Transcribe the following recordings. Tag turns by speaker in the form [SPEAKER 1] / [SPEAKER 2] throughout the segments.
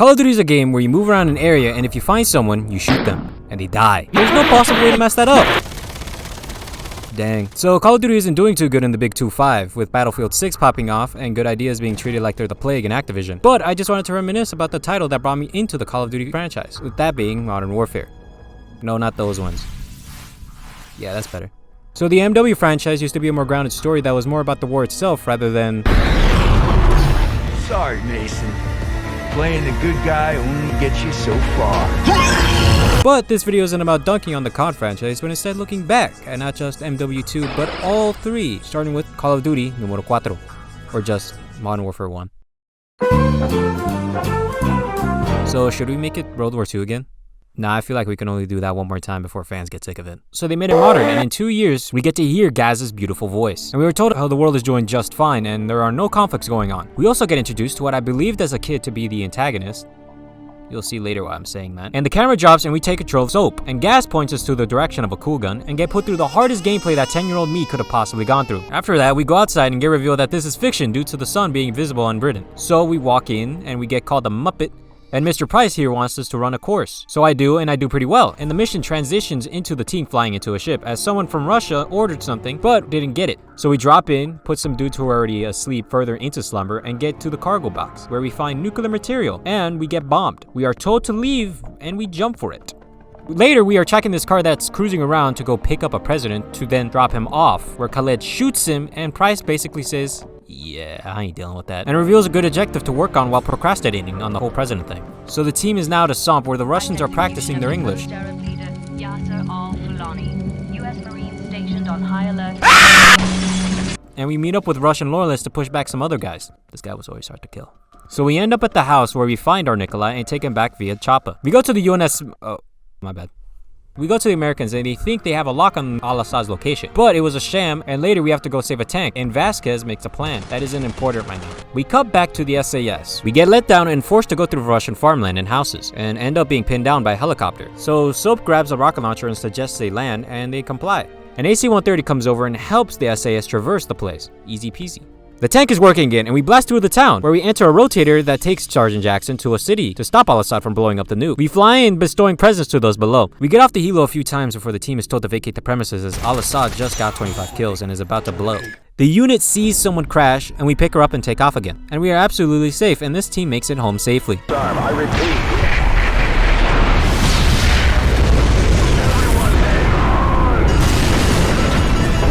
[SPEAKER 1] Call of Duty is a game where you move around an area and if you find someone, you shoot them. And they die. There's no possible way to mess that up. Dang. So Call of Duty isn't doing too good in the Big 2-5, with Battlefield 6 popping off and good ideas being treated like they're the plague in Activision. But I just wanted to reminisce about the title that brought me into the Call of Duty franchise, with that being Modern Warfare. No, not those ones. Yeah, that's better. So the MW franchise used to be a more grounded story that was more about the war itself rather than...
[SPEAKER 2] Sorry, Mason. Playing the good guy only gets you so far.
[SPEAKER 1] But this video isn't about dunking on the COD franchise, but instead looking back at not just MW2, but all three, starting with Call of Duty Numero 4, or just Modern Warfare 1. So should we make it World War II again? Nah, I feel like we can only do that one more time before fans get sick of it. So they made it modern, and in 2 years, we get to hear Gaz's beautiful voice. And we were told how the world is doing just fine, and there are no conflicts going on. We also get introduced to what I believed as a kid to be the antagonist. You'll see later why I'm saying that. And the camera drops and we take control of Soap. And Gaz points us to the direction of a cool gun and get put through the hardest gameplay that 10-year-old me could have possibly gone through. After that, we go outside and get revealed that this is fiction due to the sun being visible in Britain. So we walk in and we get called a Muppet. And Mr. Price here wants us to run a course. So I do, and I do pretty well. And the mission transitions into the team flying into a ship as someone from Russia ordered something, but didn't get it. So we drop in, put some dudes who are already asleep further into slumber, and get to the cargo box, where we find nuclear material, and we get bombed. We are told to leave, and we jump for it. Later, we are checking this car that's cruising around to go pick up a president to then drop him off, where Khaled shoots him, and Price basically says, yeah, I ain't dealing with that. And reveals a good objective to work on while procrastinating on the whole president thing. So the team is now at a swamp where the Russians are practicing their English. And we meet up with Russian loyalists to push back some other guys. This guy was always hard to kill. So we end up at the house where we find our Nikolai and take him back via Choppa. We go to the UNS... Oh, my bad. We go to the Americans and they think they have a lock on Al-Assad's location. But it was a sham, and later we have to go save a tank, and Vasquez makes a plan. That isn't important right now. We cut back to the SAS. We get let down and forced to go through Russian farmland and houses, and end up being pinned down by a helicopter. So Soap grabs a rocket launcher and suggests they land, and they comply. An AC-130 comes over and helps the SAS traverse the place. Easy peasy. The tank is working again, and we blast through the town, where we enter a rotator that takes Sergeant Jackson to a city to stop Al-Assad from blowing up the nuke. We fly in, bestowing presents to those below. We get off the helo a few times before the team is told to vacate the premises as Al-Assad just got 25 kills and is about to blow. The unit sees someone crash, and we pick her up and take off again. And we are absolutely safe, and this team makes it home safely.
[SPEAKER 2] I repeat.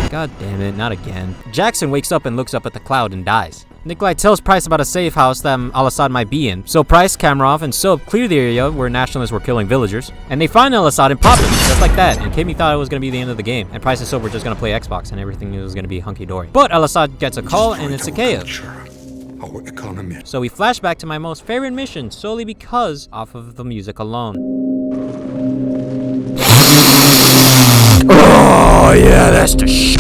[SPEAKER 1] God damn it, not again. Jackson wakes up and looks up at the cloud and dies. Nikolai tells Price about a safe house that Al-Assad might be in. So Price, Kamarov, and Soap clear the area where nationalists were killing villagers. And they find Al-Assad and pop him, just like that. And Kimmy thought it was going to be the end of the game. And Price and Soap were just going to play Xbox and everything was going to be hunky-dory. But Al-Assad gets a call and it's Zakhaev.
[SPEAKER 3] Our economy.
[SPEAKER 1] So we flash back to my most favorite mission solely because off of the music alone. Oh yeah, that's the shit.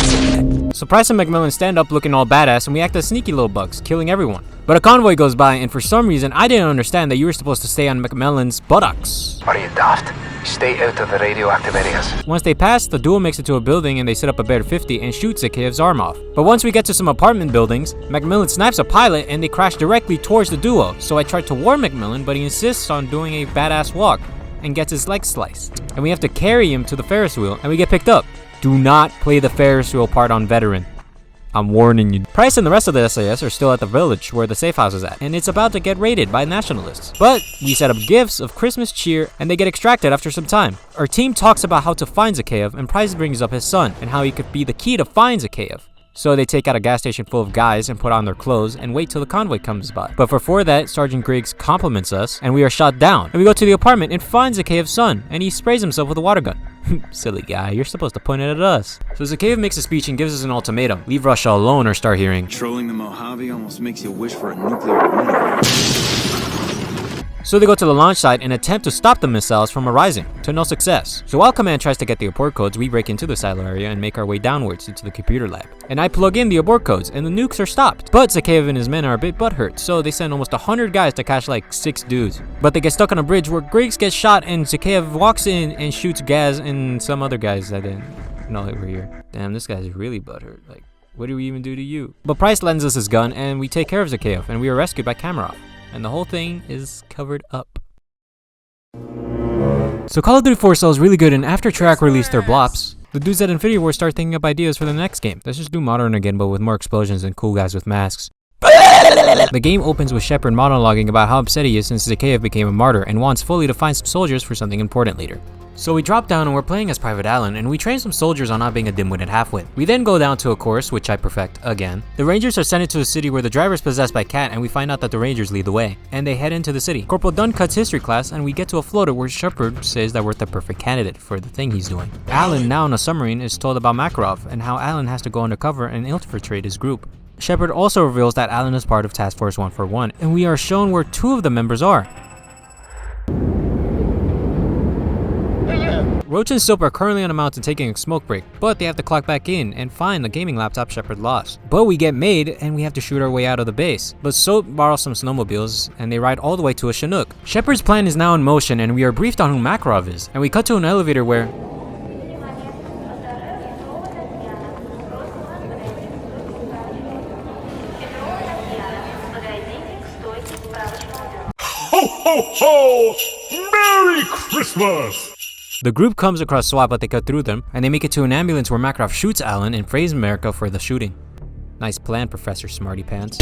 [SPEAKER 1] So Price and McMillan stand up looking all badass and we act as sneaky little bugs, killing everyone. But a convoy goes by and for some reason I didn't understand that you were supposed to stay on McMillan's buttocks.
[SPEAKER 4] Are you daft? Stay out of the radioactive areas.
[SPEAKER 1] Once they pass, the duo makes it to a building and they set up a Bear 50 and shoot Zakhaev's arm off. But once we get to some apartment buildings, McMillan snipes a pilot and they crash directly towards the duo. So I tried to warn McMillan, but he insists on doing a badass walk and gets his leg sliced. And we have to carry him to the Ferris wheel and we get picked up. Do not play the Ferris wheel part on veteran. I'm warning you. Price and the rest of the SAS are still at the village where the safe house is at, and it's about to get raided by nationalists. But we set up gifts of Christmas cheer, and they get extracted after some time. Our team talks about how to find Zakhaev, and Price brings up his son, and how he could be the key to find Zakhaev. So they take out a gas station full of guys and put on their clothes and wait till the convoy comes by. But before that, Sergeant Griggs compliments us, and we are shot down. And we go to the apartment and find Zakhaev's son, and he sprays himself with a water gun. Silly guy, you're supposed to point it at us. So Zakhaev makes a speech and gives us an ultimatum. Leave Russia alone or start hearing.
[SPEAKER 5] Controlling the Mojave almost makes you wish for a nuclear winter.
[SPEAKER 1] So they go to the launch site and attempt to stop the missiles from arising, to no success. So while Command tries to get the abort codes, we break into the silo area and make our way downwards into the computer lab. And I plug in the abort codes and the nukes are stopped. But Zakhaev and his men are a bit butthurt, so they send almost 100 guys to catch like 6 dudes. But they get stuck on a bridge where Griggs gets shot and Zakhaev walks in and shoots Gaz and some other guys that didn't know they were here. Damn, this guy's really butthurt. Like, what do we even do to you? But Price lends us his gun and we take care of Zakhaev and we are rescued by Kamarov. and the whole thing is covered up. So Call of Duty 4 sells really good, and after Treyarch released their Blops, the dudes at Infinity Ward start thinking up ideas for the next game. Let's just do Modern again, but with more explosions and cool guys with masks. The game opens with Shepard monologuing about how upset he is since Zakhaev became a martyr and wants fully to find some soldiers for something important later. So we drop down and we're playing as Private Allen, and we train some soldiers on not being a dimwit at halfwit. We then go down to a course, which I perfect again. The Rangers are sent into a city where the driver is possessed by Cat, and we find out that the Rangers lead the way. And they head into the city. Corporal Dunn cuts history class, and we get to a floater where Shepard says that we're the perfect candidate for the thing he's doing. Allen, now in a submarine, is told about Makarov, and how Allen has to go undercover and infiltrate his group. Shepard also reveals that Allen is part of Task Force 141, and we are shown where 2 of the members are. Roach and Soap are currently on a mountain taking a smoke break, but they have to clock back in and find the gaming laptop Shepard lost. But we get made and we have to shoot our way out of the base. But Soap borrows some snowmobiles and they ride all the way to a Chinook. Shepard's plan is now in motion and we are briefed on who Makarov is. And we cut to an elevator where
[SPEAKER 3] Ho, ho, ho! Merry Christmas!
[SPEAKER 1] the group comes across SWAT, but they cut through them, and they make it to an ambulance where Makarov shoots Allen and praises America for the shooting. Nice plan, Professor Smarty Pants.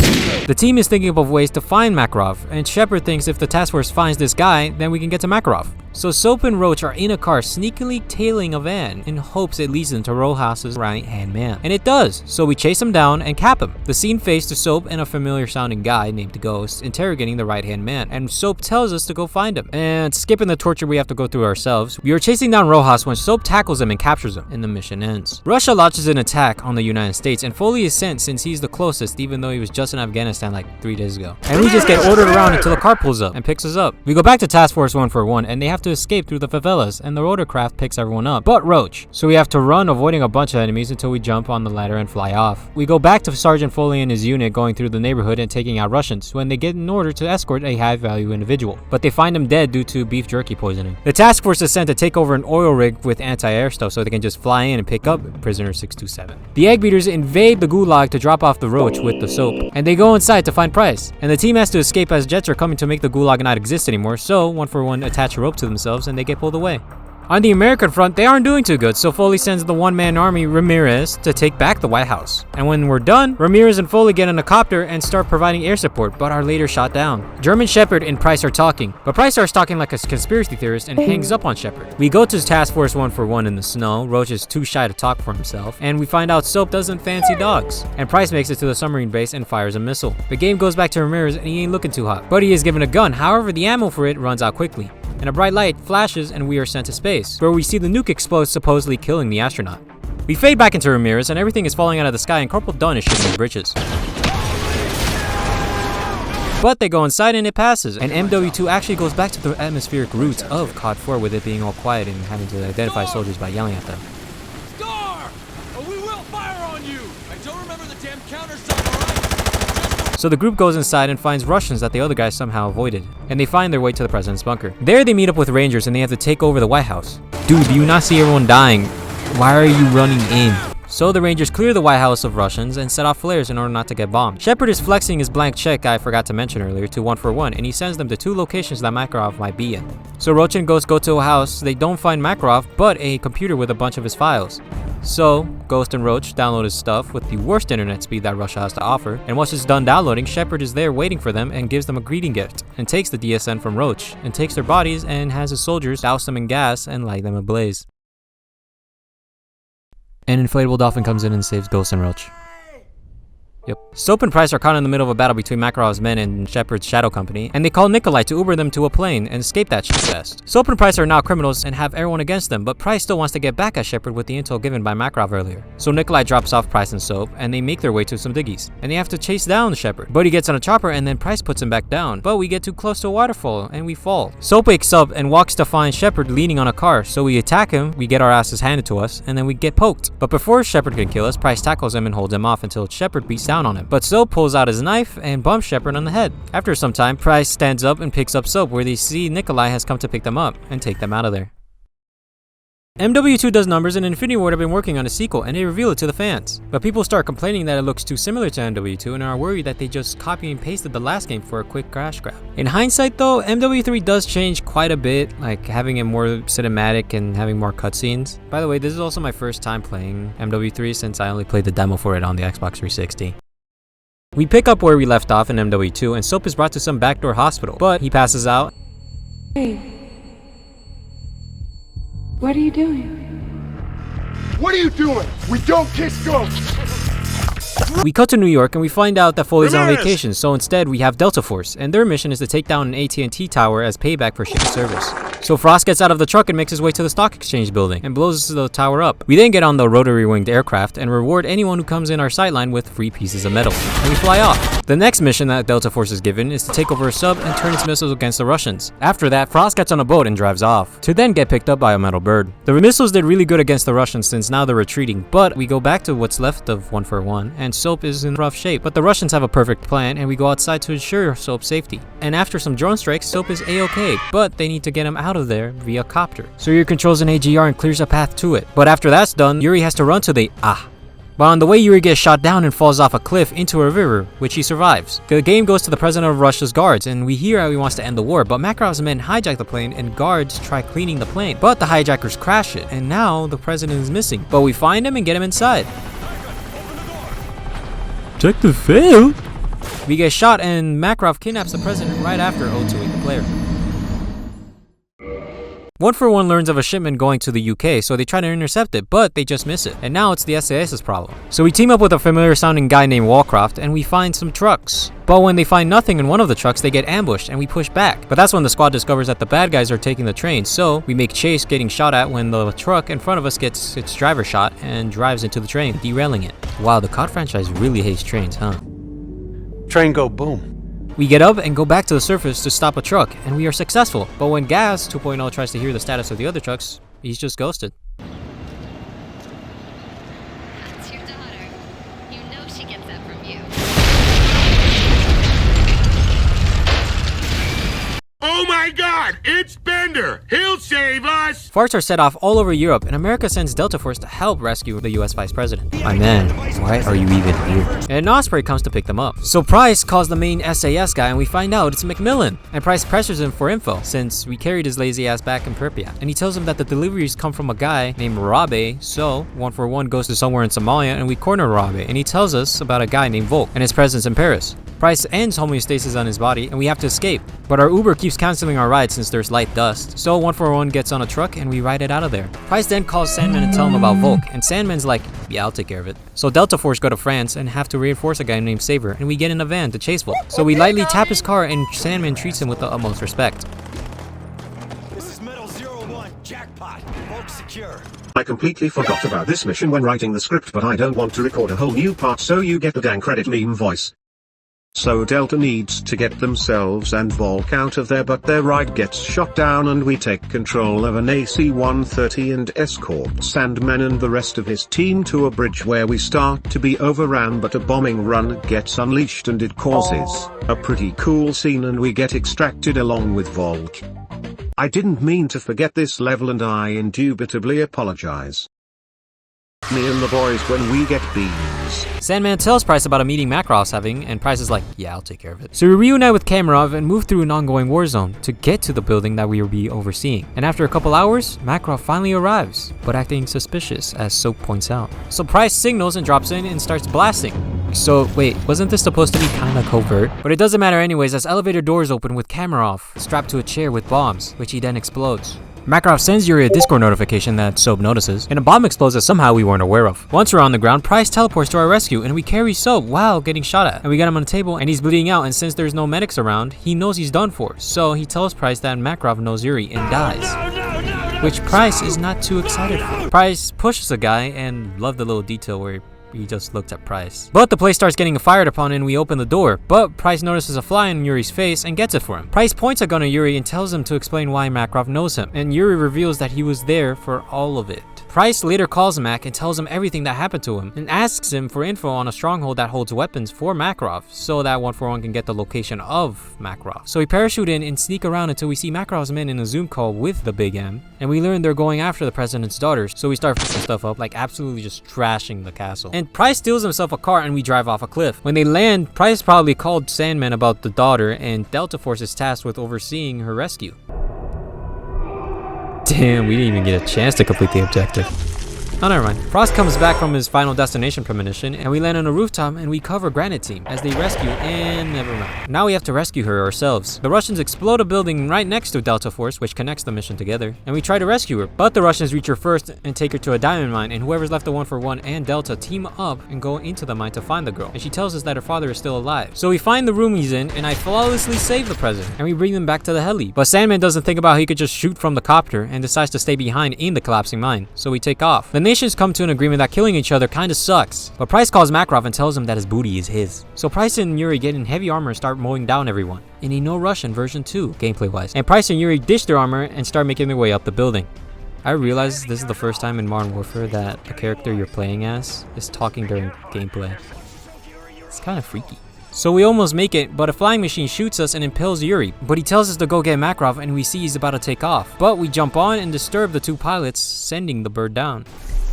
[SPEAKER 1] The team is thinking of ways to find Makarov, and Shepard thinks if the task force finds this guy, then we can get to Makarov. So Soap and Roach are in a car sneakily tailing a van in hopes it leads them to Rojas's right-hand man. And it does, so we chase him down and cap him. The scene fades to Soap and a familiar sounding guy named Ghost interrogating the right-hand man, and Soap tells us to go find him. And skipping the torture we have to go through ourselves, we are chasing down Rojas when Soap tackles him and captures him, and the mission ends. Russia launches an attack on the United States, and Foley is sent since he's the closest, even though he was just in Afghanistan like 3 days ago. And we just get ordered around until a car pulls up and picks us up. We go back to Task Force 141, and they have to escape through the favelas, and the rotorcraft picks everyone up, but Roach. So we have to run, avoiding a bunch of enemies until we jump on the ladder and fly off. We go back to Sergeant Foley and his unit going through the neighborhood and taking out Russians when they get an order to escort a high-value individual, but they find him dead due to beef jerky poisoning. The task force is sent to take over an oil rig with anti-air stuff so they can just fly in and pick up prisoner 627. The egg beaters invade the gulag to drop off the Roach with the Soap, and they go inside to find Price, and the team has to escape as jets are coming to make the gulag not exist anymore, so 141 attach a rope to themselves and they get pulled away. On the American front, they aren't doing too good, so Foley sends the one-man army Ramirez to take back the White House. And when we're done, Ramirez and Foley get in a copter and start providing air support, but are later shot down. German Shepard and Price are talking, but Price starts talking like a conspiracy theorist and hangs up on Shepard. We go to Task Force 141 in the snow. Roach is too shy to talk for himself, and we find out Soap doesn't fancy dogs. And Price makes it to the submarine base and fires a missile. The game goes back to Ramirez and he ain't looking too hot, but he is given a gun. However, the ammo for it runs out quickly, and a bright light flashes and we are sent to space, where we see the nuke explode, supposedly killing the astronaut. We fade back into Ramirez and everything is falling out of the sky and Corporal Dunn is shooting his britches. But they go inside and it passes, and MW2 actually goes back to the atmospheric roots of COD 4 with it being all quiet and having to identify soldiers by yelling at them.
[SPEAKER 6] Star! Oh, we will fire on you! I don't remember the damn countersunk, alright?
[SPEAKER 1] So the group goes inside and finds Russians that the other guys somehow avoided, and they find their way to the president's bunker. There they meet up with Rangers and they have to take over the White House. Dude, do you not see everyone dying? Why are you running in? So the Rangers clear the White House of Russians and set off flares in order not to get bombed. Shepard is flexing his blank check I forgot to mention earlier to 141, and he sends them to 2 locations that Makarov might be in. So Roach and Ghost go to a house. They don't find Makarov, but a computer with a bunch of his files. So Ghost and Roach download his stuff with the worst internet speed that Russia has to offer, and once it's done downloading, Shepard is there waiting for them and gives them a greeting gift, and takes the DSN from Roach, and takes their bodies and has his soldiers douse them in gas and light them ablaze. An inflatable dolphin comes in and saves Ghost and Roach. Yep. Soap and Price are caught in the middle of a battle between Makarov's men and Shepard's shadow company, and they call Nikolai to Uber them to a plane and escape that shit fest. Soap and Price are now criminals and have everyone against them, but Price still wants to get back at Shepard with the intel given by Makarov earlier. So Nikolai drops off Price and Soap, and they make their way to some diggies, and they have to chase down Shepard. But he gets on a chopper and then Price puts him back down, but we get too close to a waterfall and we fall. Soap wakes up and walks to find Shepard leaning on a car, so we attack him, we get our asses handed to us, and then we get poked. But before Shepard can kill us, Price tackles him and holds him off until Shepard beats down on him. But Soap pulls out his knife and bumps Shepard on the head. After some time, Price stands up and picks up Soap, where they see Nikolai has come to pick them up and take them out of there. MW2 does numbers, and Infinity Ward have been working on a sequel, and they reveal it to the fans. But people start complaining that it looks too similar to MW2 and are worried that they just copy and pasted the last game for a quick crash grab. In hindsight though, MW3 does change quite a bit, like having it more cinematic and having more cutscenes. By the way, this is also my first time playing MW3 since I only played the demo for it on the Xbox 360. We pick up where we left off in MW2, and Soap is brought to some backdoor hospital, but he passes out.
[SPEAKER 7] Hey. What are you doing?
[SPEAKER 3] What are you doing? We don't kiss ghosts!
[SPEAKER 1] We cut to New York and we find out that Foley's on
[SPEAKER 3] Ramirez!
[SPEAKER 1] vacation, so instead we have Delta Force, and their mission is to take down an AT&T tower as payback for shitty service. So Frost gets out of the truck and makes his way to the stock exchange building and blows the tower up. We then get on the rotary winged aircraft and reward anyone who comes in our sightline with free pieces of metal, and we fly off. The next mission that Delta Force is given is to take over a sub and turn its missiles against the Russians. After that, Frost gets on a boat and drives off, to then get picked up by a metal bird. The missiles did really good against the Russians since now they're retreating, but we go back to what's left of 1 for 1, and Soap is in rough shape. But the Russians have a perfect plan, and we go outside to ensure Soap's safety. And after some drone strikes, Soap is a-okay, but they need to get him out of there via copter. So Yuri controls an AGR and clears a path to it. But after that's done, Yuri has to run to the But on the way, Yuri gets shot down and falls off a cliff into a river, which he survives. The game goes to the president of Russia's guards, and we hear how he wants to end the war, but Makarov's men hijack the plane and guards try cleaning the plane. But the hijackers crash it, and now the president is missing. But we find him and get him inside. Objective failed. We get shot and Makarov kidnaps the president right after 028 the player. 1 for 1 learns of a shipment going to the UK, so they try to intercept it, but they just miss it. And now it's the SAS's problem. So we team up with a familiar sounding guy named Wallcroft and we find some trucks. But when they find nothing in one of the trucks, they get ambushed and we push back. But that's when the squad discovers that the bad guys are taking the train, so we make chase getting shot at when the truck in front of us gets its driver shot and drives into the train, derailing it. Wow, the COD franchise really hates trains, huh?
[SPEAKER 8] Train go boom.
[SPEAKER 1] We get up and go back to the surface to stop a truck, and we are successful. But when Gas 2.0 tries to hear the status of the other trucks, he's just ghosted.
[SPEAKER 9] That's your daughter. You know she gets that from you.
[SPEAKER 3] Oh my god! It's Bender! He'll save us!
[SPEAKER 1] Farts are set off all over Europe, and America sends Delta Force to help rescue the US Vice President. My man, why are you even here? And Osprey comes to pick them up. So Price calls the main SAS guy, and we find out it's Macmillan. And Price pressures him for info, since we carried his lazy ass back in Pripyat. And he tells him that the deliveries come from a guy named Rabe, so 1 for 1 goes to somewhere in Somalia, and we corner Rabe, and he tells us about a guy named Volk and his presence in Paris. Price ends homeostasis on his body, and we have to escape. But our Uber keeps canceling our ride since there's light dust. So 1 for 1 gets on a truck and we ride it out of there. Price then calls Sandman and tell him about Volk, and Sandman's like, yeah, I'll take care of it. So Delta Force go to France and have to reinforce a guy named Saber, and we get in a van to chase Volk. So we lightly tap his car and Sandman treats him with the utmost respect.
[SPEAKER 6] This is Metal 01, jackpot. Volk secure.
[SPEAKER 10] I completely forgot about this mission when writing the script, but I don't want to record a whole new part, so you get the gang credit meme voice. So Delta needs to get themselves and Volk out of there, but their ride gets shot down and we take control of an AC-130 and escort Sandman and the rest of his team to a bridge where we start to be overrun, but a bombing run gets unleashed and it causes a pretty cool scene and we get extracted along with Volk. I didn't mean to forget this level and I indubitably apologize. Me and the boys when we get beans.
[SPEAKER 1] Sandman tells Price about a meeting Makarov's having, and Price is like, yeah, I'll take care of it. So we reunite with Kamarov and move through an ongoing war zone to get to the building that we will be overseeing. And after a couple hours, Makarov finally arrives, but acting suspicious, as Soap points out. So Price signals and drops in and starts blasting. So wait, wasn't this supposed to be kinda covert? But it doesn't matter anyways, as elevator doors open with Kamarov strapped to a chair with bombs, which he then explodes. Makarov sends Yuri a Discord notification that Soap notices, and a bomb explodes that somehow we weren't aware of. Once we're on the ground, Price teleports to our rescue, and we carry Soap while getting shot at. And we get him on a table, and he's bleeding out, and since there's no medics around, he knows he's done for. So he tells Price that Makarov knows Yuri and dies. Which Price is not too excited for. Price pushes a guy, and love the little detail where he just looked at Price. But the place starts getting fired upon and we open the door, but Price notices a fly on Yuri's face and gets it for him. Price points a gun at Yuri and tells him to explain why Makarov knows him, and Yuri reveals that he was there for all of it. Price later calls Mac and tells him everything that happened to him and asks him for info on a stronghold that holds weapons for Makarov so that 141 can get the location of Makarov. So we parachute in and sneak around until we see Makarov's men in a Zoom call with the Big M, and we learn they're going after the president's daughters, so we start f***ing stuff up, like absolutely just trashing the castle. And Price steals himself a car and we drive off a cliff. When they land, Price probably called Sandman about the daughter, and Delta Force is tasked with overseeing her rescue. Damn, we didn't even get a chance to complete the objective. Oh, never mind. Frost comes back from his final destination premonition, and we land on a rooftop and we cover Granite Team as they rescue, and never mind. Now we have to rescue her ourselves. The Russians explode a building right next to Delta Force, which connects the mission together, and we try to rescue her, but the Russians reach her first and take her to a diamond mine, and whoever's left of 141 and Delta team up and go into the mine to find the girl, and she tells us that her father is still alive. So we find the room he's in, and I flawlessly save the president, and we bring them back to the heli. But Sandman doesn't think about how he could just shoot from the copter and decides to stay behind in the collapsing mine, so we take off. The nations come to an agreement that killing each other kinda sucks, but Price calls Makarov and tells him that his booty is his. So Price and Yuri get in heavy armor and start mowing down everyone, in a no Russian version 2, gameplay wise. And Price and Yuri ditch their armor and start making their way up the building. I realize this is the first time in Modern Warfare that a character you're playing as is talking during gameplay. It's kinda freaky. So we almost make it, but a flying machine shoots us and impales Yuri, but he tells us to go get Makarov and we see he's about to take off. But we jump on and disturb the two pilots, sending the bird down.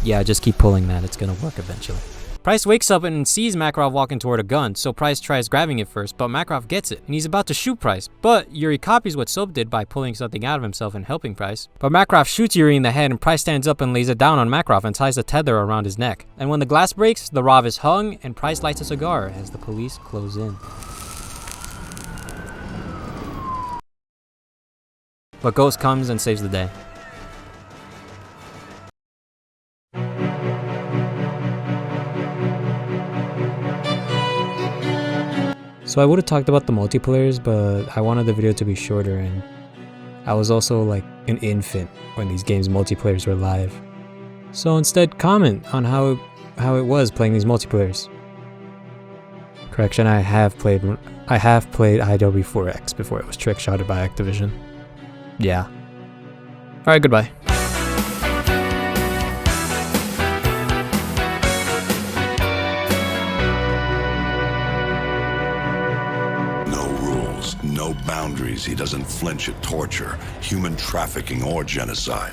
[SPEAKER 1] Yeah, just keep pulling that, it's gonna work eventually. Price wakes up and sees Makarov walking toward a gun, so Price tries grabbing it first, but Makarov gets it, and he's about to shoot Price, but Yuri copies what Soap did by pulling something out of himself and helping Price. But Makarov shoots Yuri in the head, and Price stands up and lays it down on Makarov and ties a tether around his neck. And when the glass breaks, the Rav is hung, and Price lights a cigar as the police close in. But Ghost comes and saves the day. So I would have talked about the multiplayers, but I wanted the video to be shorter, and I was also like an infant when these games multiplayers were live. So instead, comment on how it was playing these multiplayers. Correction, I have played IW4X before it was trick-shotted by Activision. Yeah. Alright, goodbye.
[SPEAKER 11] No boundaries. He doesn't flinch at torture, human trafficking, or genocide.